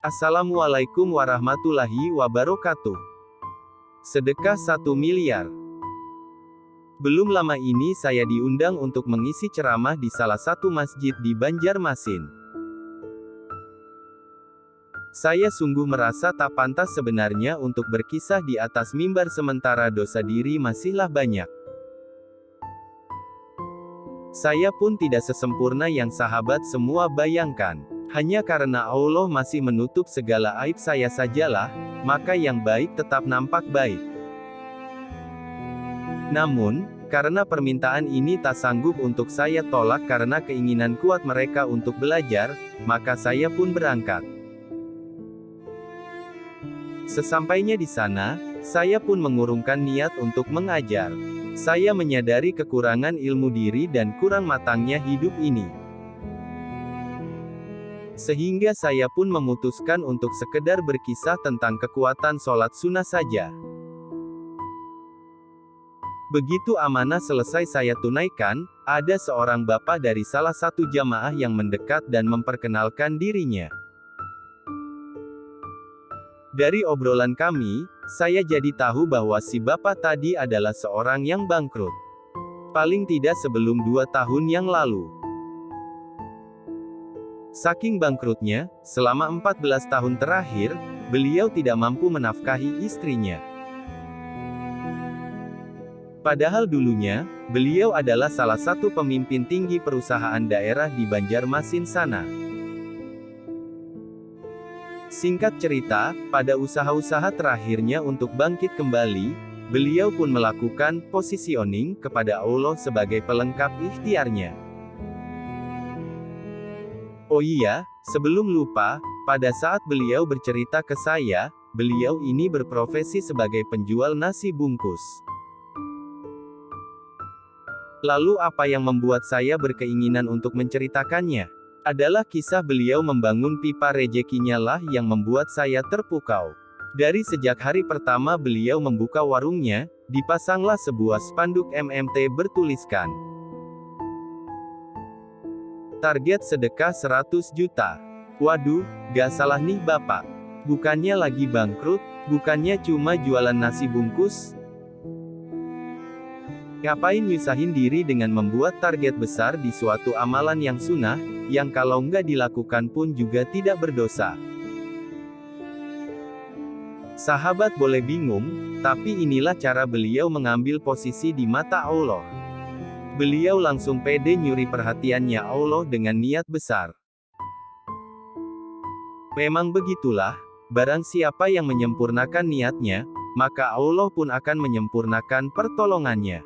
Assalamualaikum warahmatullahi wabarakatuh. Sedekah 1 miliar. Belum lama ini saya diundang untuk mengisi ceramah di salah satu masjid di Banjarmasin. Saya sungguh merasa tak pantas sebenarnya untuk berkisah di atas mimbar sementara dosa diri masihlah banyak. Saya pun tidak sesempurna yang sahabat semua bayangkan. Hanya karena Allah masih menutup segala aib saya sajalah, maka yang baik tetap nampak baik. Namun, karena permintaan ini tak sanggup untuk saya tolak karena keinginan kuat mereka untuk belajar, maka saya pun berangkat. Sesampainya di sana, saya pun mengurungkan niat untuk mengajar. Saya menyadari kekurangan ilmu diri dan kurang matangnya hidup ini. Sehingga saya pun memutuskan untuk sekedar berkisah tentang kekuatan sholat sunnah saja. Begitu amanah selesai saya tunaikan, ada seorang bapak dari salah satu jamaah yang mendekat dan memperkenalkan dirinya. Dari obrolan kami, saya jadi tahu bahwa si bapak tadi adalah seorang yang bangkrut. Paling tidak sebelum 2 tahun yang lalu. Saking bangkrutnya, selama 14 tahun terakhir, beliau tidak mampu menafkahi istrinya. Padahal dulunya, beliau adalah salah satu pemimpin tinggi perusahaan daerah di Banjarmasin sana. Singkat cerita, pada usaha-usaha terakhirnya untuk bangkit kembali, beliau pun melakukan positioning kepada Allah sebagai pelengkap ikhtiarnya. Oh iya, sebelum lupa, pada saat beliau bercerita ke saya, beliau ini berprofesi sebagai penjual nasi bungkus. Lalu apa yang membuat saya berkeinginan untuk menceritakannya? Adalah kisah beliau membangun pipa rejekinya lah yang membuat saya terpukau. Dari sejak hari pertama beliau membuka warungnya, dipasanglah sebuah spanduk MMT bertuliskan target sedekah 100 juta. Waduh, gak salah nih bapak. Bukannya lagi bangkrut, bukannya cuma jualan nasi bungkus. Ngapain nyusahin diri dengan membuat target besar di suatu amalan yang sunnah, yang kalau nggak dilakukan pun juga tidak berdosa. Sahabat boleh bingung, tapi inilah cara beliau mengambil posisi di mata Allah. Beliau langsung pede nyuri perhatiannya Allah dengan niat besar. Memang begitulah, barang siapa yang menyempurnakan niatnya, maka Allah pun akan menyempurnakan pertolongannya.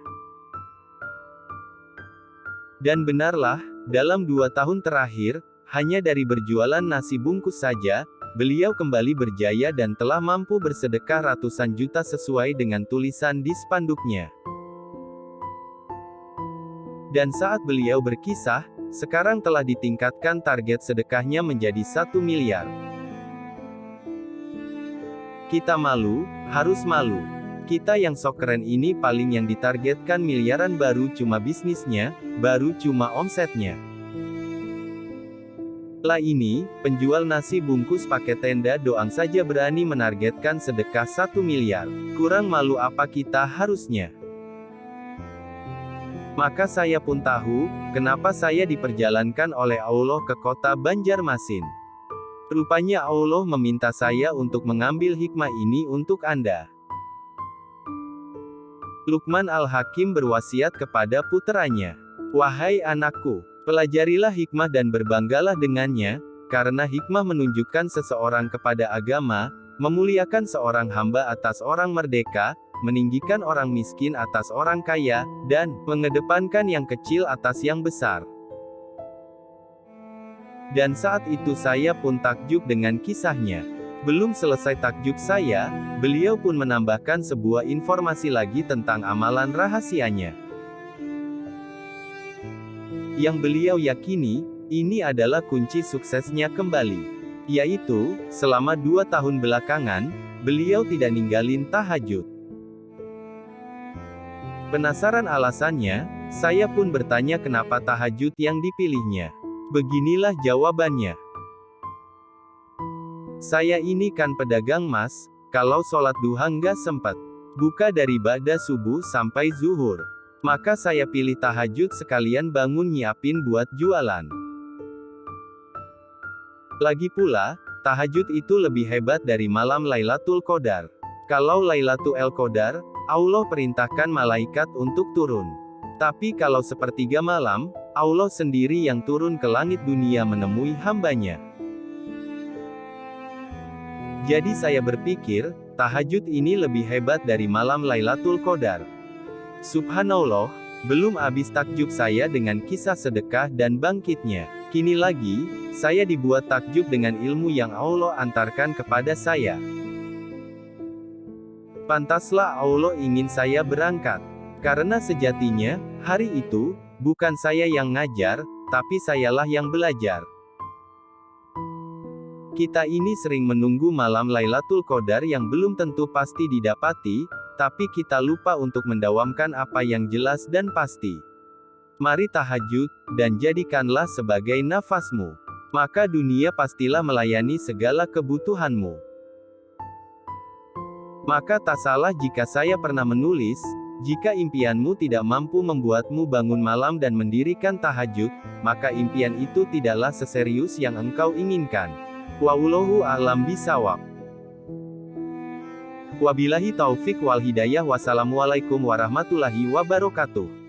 Dan benarlah, dalam 2 tahun terakhir, hanya dari berjualan nasi bungkus saja, beliau kembali berjaya dan telah mampu bersedekah ratusan juta sesuai dengan tulisan di spanduknya. Dan saat beliau berkisah, sekarang telah ditingkatkan target sedekahnya menjadi 1 miliar. Kita malu, harus malu. Kita yang sok keren ini paling yang ditargetkan miliaran baru cuma bisnisnya, baru cuma omsetnya. Lah ini, penjual nasi bungkus pakai tenda doang saja berani menargetkan sedekah 1 miliar. Kurang malu apa kita harusnya? Maka saya pun tahu, kenapa saya diperjalankan oleh Allah ke kota Banjarmasin. Rupanya Allah meminta saya untuk mengambil hikmah ini untuk Anda. Luqman Al-Hakim berwasiat kepada puteranya, "Wahai anakku, pelajarilah hikmah dan berbanggalah dengannya, karena hikmah menunjukkan seseorang kepada agama, memuliakan seorang hamba atas orang merdeka, meninggikan orang miskin atas orang kaya, dan mengedepankan yang kecil atas yang besar." Dan saat itu saya pun takjub dengan kisahnya. Belum selesai takjub saya, beliau pun menambahkan sebuah informasi lagi tentang amalan rahasianya. Yang beliau yakini, ini adalah kunci suksesnya kembali. Yaitu, selama 2 tahun belakangan, beliau tidak ninggalin tahajud. Penasaran alasannya, saya pun bertanya kenapa tahajud yang dipilihnya. Beginilah jawabannya. Saya ini kan pedagang mas, kalau sholat duha nggak sempet. Buka dari ba'da subuh sampai zuhur. Maka saya pilih tahajud sekalian bangun nyiapin buat jualan. Lagi pula, tahajud itu lebih hebat dari malam Lailatul Qadar. Kalau Lailatul Qadar, Allah perintahkan malaikat untuk turun. Tapi kalau sepertiga malam, Allah sendiri yang turun ke langit dunia menemui hambanya. Jadi saya berpikir, tahajud ini lebih hebat dari malam Lailatul Qadar. Subhanallah, belum habis takjub saya dengan kisah sedekah dan bangkitnya. Kini lagi, saya dibuat takjub dengan ilmu yang Allah antarkan kepada saya. Pantaslah Allah ingin saya berangkat. Karena sejatinya, hari itu, bukan saya yang ngajar, tapi sayalah yang belajar. Kita ini sering menunggu malam Lailatul Qadar yang belum tentu pasti didapati, tapi kita lupa untuk mendawamkan apa yang jelas dan pasti. Mari tahajud, dan jadikanlah sebagai nafasmu. Maka dunia pastilah melayani segala kebutuhanmu. Maka tak salah jika saya pernah menulis, jika impianmu tidak mampu membuatmu bangun malam dan mendirikan tahajud, maka impian itu tidaklah seserius yang engkau inginkan. Wallahu a'lam bishawab. Wabillahi taufik wal hidayah. Wassalamualaikum warahmatullahi wabarakatuh.